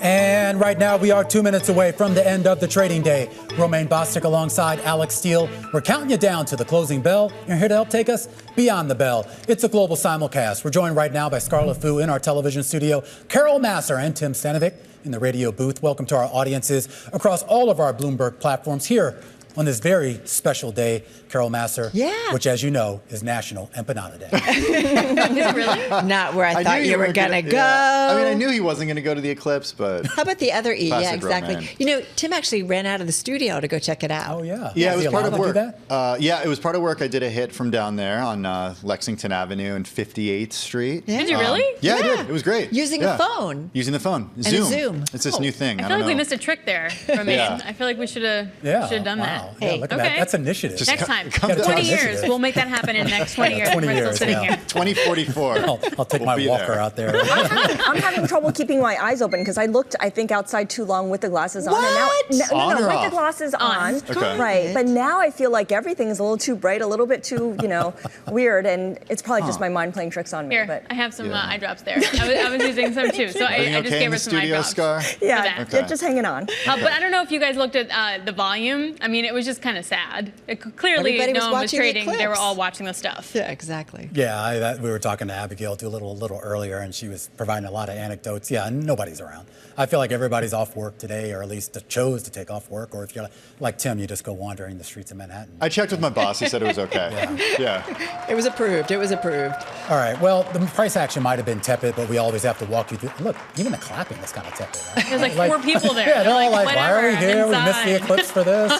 And right now, we are 2 minutes away from the end of the trading day. Romaine Bostick alongside Alix Steel. We're counting you down to the closing bell. You're here to help take us beyond the bell. It's a global simulcast. We're joined right now by Scarlet Fu in our television studio, Carol Massar and Tim Stenovec in the radio booth. Welcome to our audiences across all of our Bloomberg platforms here on this very special day. Carol Massar, which, as you know, is National Empanada Day. Is it really? Not where I thought you were going to go. Yeah. I mean, I knew he wasn't going to go to the eclipse, but... How about the other E? Yeah, exactly. Romaine. You know, Tim actually ran out of the studio to go check it out. Oh, yeah. Yeah, it was part of work. It was part of work. I did a hit from down there on Lexington Avenue and 58th Street. Yeah. Did you really? Yeah, I did. It was great. Using a phone. Using the phone. And Zoom. It's this new thing. I feel like we missed a trick there, Romaine. I feel like we should have done that. Yeah, look at that. That's initiative. Just next time. 20 years. We'll make that happen in the next 20 years. 20 years, sitting here. 2044. I'll take my walker out there. I'm having trouble keeping my eyes open because I looked, I think, outside too long with the glasses on. What? And now, on or with off? the glasses on. Okay. Right. But now I feel like everything is a little too bright, a little bit too, weird. And it's probably just my mind playing tricks on me. Here, but I have some eye drops there. I was using some too. So I just gave her some eye drops. Scar? Yeah, just hanging on. But I don't know if you guys looked at the volume. I mean, it was just kind of sad. Clearly, Everybody no one was trading. the They were all watching the stuff. Yeah, exactly. Yeah, we were talking to Abigail a little earlier, and she was providing a lot of anecdotes. Yeah, and nobody's around. I feel like everybody's off work today, or at least chose to take off work. Or if you're like Tim, you just go wandering the streets of Manhattan. I checked with my boss. He said it was okay. Yeah. It was approved. All right. Well, the price action might have been tepid, but we always have to walk you through. Look, even the clapping is kind of tepid. Right? There's like 4 people there. Yeah, they're all like, whatever, why are we here? We missed the inside. eclipse for this.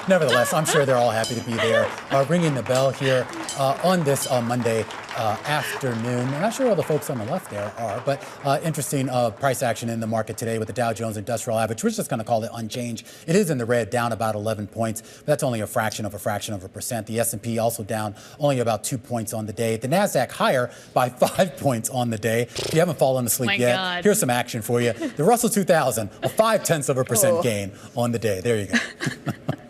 Nevertheless, I'm sure they're all happy to be there. Ringing the bell here on this Monday afternoon. I'm not sure all the folks on the left there are, but interesting price action in the market today with the Dow Jones Industrial Average. We're just going to call it unchanged. It is in the red, down about 11 points. But that's only a fraction of a percent. The S&P also down only about 2 points on the day. The NASDAQ higher by 5 points on the day. If you haven't fallen asleep yet, God. here's some action for you. The Russell 2000, a 0.5% gain on the day. There you go.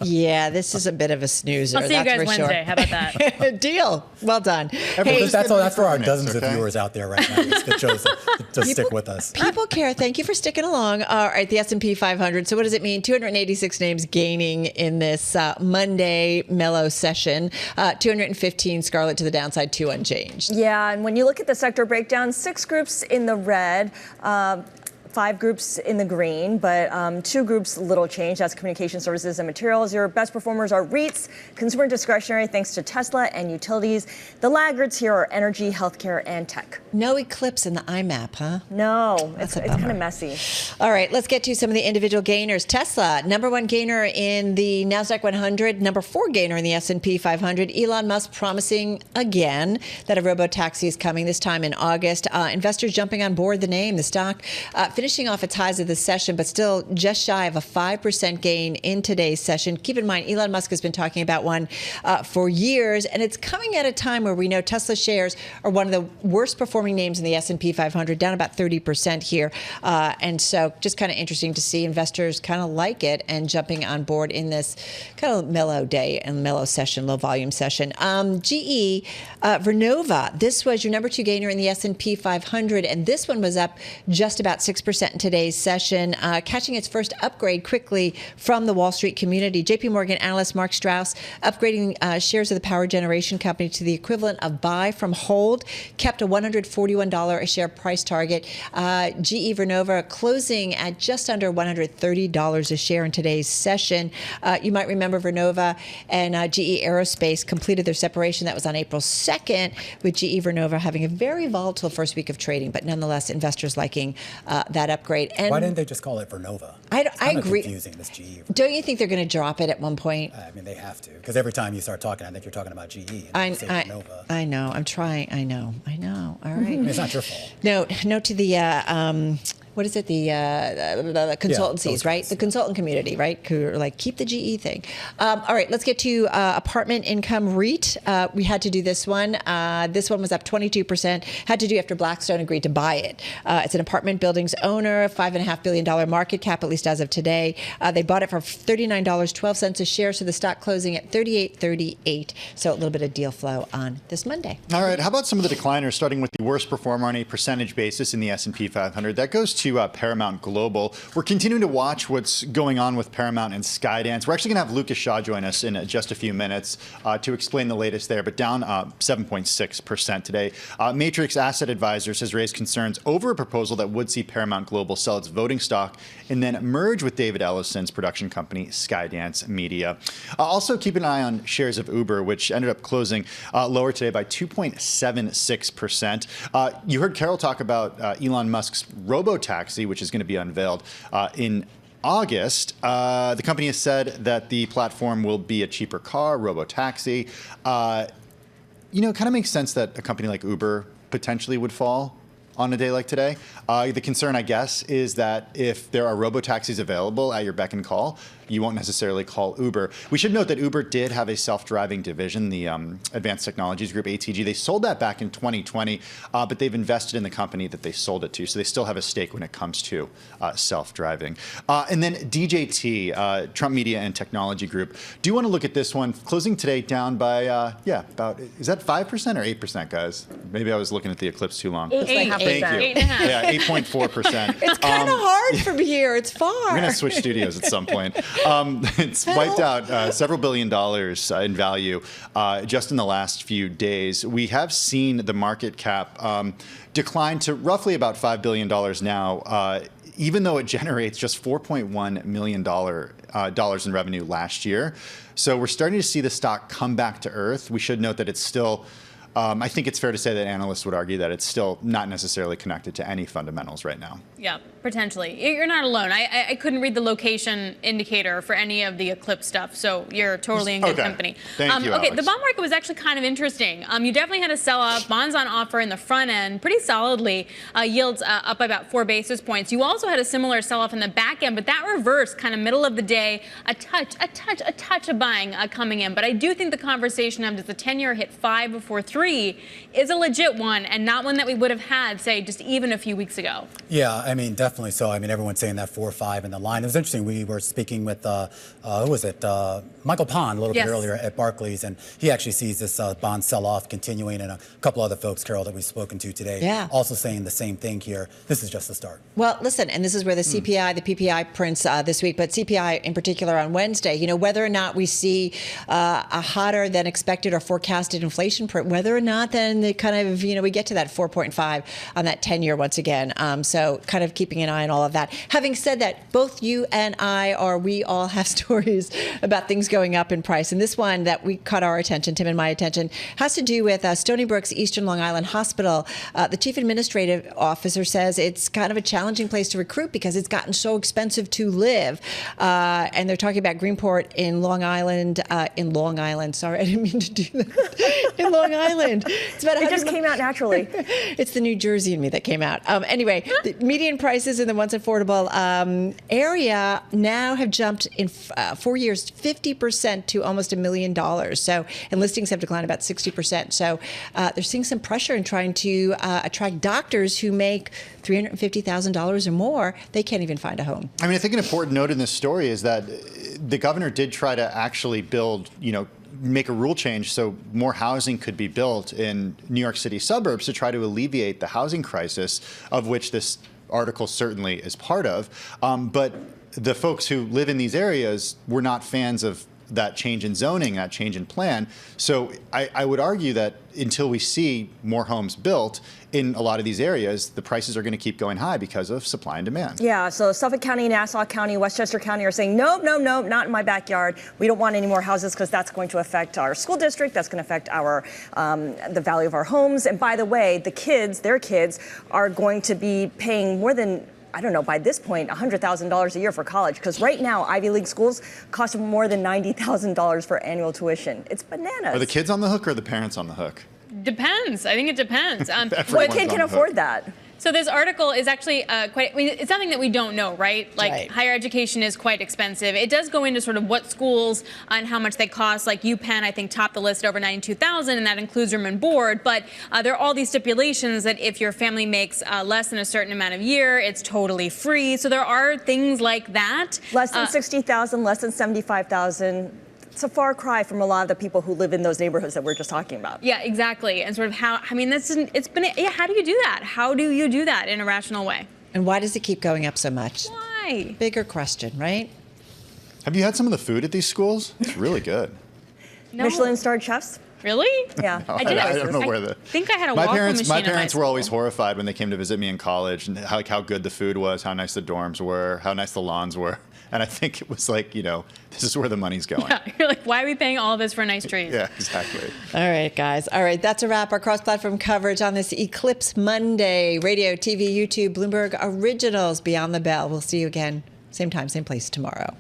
Yeah, this is a bit of a snoozer. I'll see you guys for Wednesday. Sure. How about that? Deal. Well done. Hey, that's for our dozens of viewers out there right now that chose to stick with us. People care. Thank you for sticking along. All right, the S&P 500. So what does it mean? 286 names gaining in this Monday mellow session. 215 Scarlet to the downside, 2 unchanged. Yeah, and when you look at the sector breakdown, 6 groups in the red. 5 groups in the green, but 2 groups little change. That's communication services and materials. Your best performers are REITs, consumer discretionary, thanks to Tesla, and utilities. The laggards here are energy, healthcare, and tech. No eclipse in the IMAP, huh? No, it's kind of messy. All right, let's get to some of the individual gainers. Tesla, number 1 gainer in the NASDAQ 100, number 4 gainer in the S&P 500. Elon Musk promising again that a robo-taxi is coming, this time in August. Investors jumping on board the name. The stock finishing off its highs of the session, but still just shy of a 5% gain in today's session. Keep in mind, Elon Musk has been talking about one for years, and it's coming at a time where we know Tesla shares are one of the worst performing names in the S&P 500, down about 30% here. And so just kind of interesting to see investors kind of like it and jumping on board in this kind of mellow day and mellow session, low volume session. GE Vernova, this was your number 2 gainer in the S&P 500, and this one was up just about 6% in today's session, catching its first upgrade quickly from the Wall Street community. JP Morgan analyst Mark Strauss upgrading shares of the power generation company to the equivalent of buy from hold, kept a $141 a share price target. GE Vernova closing at just under $130 a share in today's session. You might remember Vernova and GE Aerospace completed their separation. That was on April 2nd, with GE Vernova having a very volatile first week of trading, but nonetheless, investors liking that upgrade. And why didn't they just call it Vernova? I agree. Confusing, this GE. Don't you think they're going to drop it at one point? I mean, they have to, because every time you start talking, I think you're talking about GE. I know. I'm trying. I know. All right. I mean, it's not your fault. No to the what is it? The consultancies, right? The consultant community, right? Who are like, keep the GE thing. All right, let's get to apartment income REIT. We had to do this one. This one was up 22%. Had to do after Blackstone agreed to buy it. It's an apartment buildings owner, $5.5 billion market cap, at least as of today. They bought it for $39.12 a share, so the stock closing at $38.38. So a little bit of deal flow on this Monday. All right, how about some of the decliners, starting with the worst performer on a percentage basis in the S&P 500? That goes to Paramount Global. We're continuing to watch what's going on with Paramount and Skydance. We're actually going to have Lucas Shaw join us in just a few minutes to explain the latest there, but down 7.6% today. Matrix Asset Advisors has raised concerns over a proposal that would see Paramount Global sell its voting stock and then merge with David Ellison's production company, Skydance Media. Also, keep an eye on shares of Uber, which ended up closing lower today by 2.76%. You heard Carol talk about Elon Musk's robo-taxi, which is going to be unveiled in August. The company has said that the platform will be a cheaper car, robo-taxi. Kind of makes sense that a company like Uber potentially would fall on a day like today. The concern, I guess, is that if there are robo-taxis available at your beck and call, you won't necessarily call Uber. We should note that Uber did have a self-driving division, the Advanced Technologies Group, ATG. They sold that back in 2020, but they've invested in the company that they sold it to, so they still have a stake when it comes to self-driving. And then DJT, Trump Media and Technology Group. Do you want to look at this one? Closing today down by, about, is that 5% or 8%, guys? Maybe I was looking at the eclipse too long. 8.5%. Thank you. 8.5. Yeah, 8.4%. It's kind of hard from here. It's far. We're going to switch studios at some point. It's wiped out several $billion in value just in the last few days. We have seen the market cap decline to roughly about $5 billion now, even though it generates just $4.1 million dollars in revenue last year. So we're starting to see the stock come back to earth. We should note that it's still, I think it's fair to say that analysts would argue that it's still not necessarily connected to any fundamentals right now. Yeah, potentially. You're not alone. I couldn't read the location indicator for any of the eclipse stuff, so you're totally in good company. Thank you, okay, Alex. the bond market was actually kind of interesting. You definitely had a sell-off. Bonds on offer in the front end, pretty solidly. Yields up by about 4 basis points. You also had a similar sell-off in the back end, but that reversed kind of middle of the day. A touch of buying coming in. But I do think the conversation of does the 10-year hit 5 before 3 is a legit one, and not one that we would have had, say, just even a few weeks ago. Yeah, I mean, definitely so. I mean, everyone's saying that 4 or 5 in the line. It was interesting. We were speaking with, who was it? Michael Pond a little bit earlier at Barclays, and he actually sees this bond sell-off continuing, and a couple other folks, Carol, that we've spoken to today, also saying the same thing here. This is just the start. Well, listen, and this is where the CPI, the PPI prints this week, but CPI in particular on Wednesday, whether or not we see a hotter than expected or forecasted inflation print, whether or not then they kind of, we get to that 4.5 on that 10-year once again. So kind of keeping an eye on all of that. Having said that, both you and we all have stories about things going up in price. And this one that we caught our attention, Tim and my attention, has to do with Stony Brook's Eastern Long Island Hospital. The chief administrative officer says it's kind of a challenging place to recruit because it's gotten so expensive to live. And they're talking about Greenport in Long Island. Sorry, I didn't mean to do that. In Long Island. It just came out naturally. It's the New Jersey in me that came out. Anyway, the median prices in the once affordable area now have jumped in 4 years 50% to almost $1 million. So, and listings have declined about 60%. So they're seeing some pressure in trying to attract doctors who make $350,000 or more. They can't even find a home. I mean, I think an important note in this story is that the governor did try to actually build, make a rule change so more housing could be built in New York City suburbs to try to alleviate the housing crisis, of which this article certainly is part of. But the folks who live in these areas were not fans of that change in zoning, that change in plan. So I would argue that until we see more homes built in a lot of these areas, the prices are going to keep going high because of supply and demand. Yeah, so Suffolk County, Nassau County, Westchester County are saying, nope, not in my backyard. We don't want any more houses because that's going to affect our school district. That's going to affect our the value of our homes. And by the way, their kids are going to be paying more than, I don't know, by this point, $100,000 a year for college. Because right now, Ivy League schools cost more than $90,000 for annual tuition. It's bananas. Are the kids on the hook or are the parents on the hook? Depends. I think it depends. What kid can afford that? So this article is actually it's something that we don't know, right? Like higher education is quite expensive. It does go into sort of what schools and how much they cost. Like UPenn, I think, topped the list at over $92,000, and that includes room and board. But there are all these stipulations that if your family makes less than a certain amount of year, it's totally free. So there are things like that. Less than $60,000, less than $75,000. It's a far cry from a lot of the people who live in those neighborhoods that we're just talking about. Yeah, exactly. And sort of how, I mean, how do you do that? How do you do that in a rational way? And why does it keep going up so much? Why? Bigger question, right? Have you had some of the food at these schools? It's really good. No. Michelin-starred chefs? Really? Yeah. I did. I don't know where the. I think I had a My waffle parents, machine my in high parents were school. always horrified when they came to visit me in college, and how good the food was, how nice the dorms were, how nice the lawns were, and I think it was like, this is where the money's going. Yeah, you're like, why are we paying all this for nice trees? Yeah, exactly. All right, guys. All right, that's a wrap. Our cross-platform coverage on this Eclipse Monday. Radio, TV, YouTube, Bloomberg Originals, Beyond the Bell. We'll see you again, same time, same place tomorrow.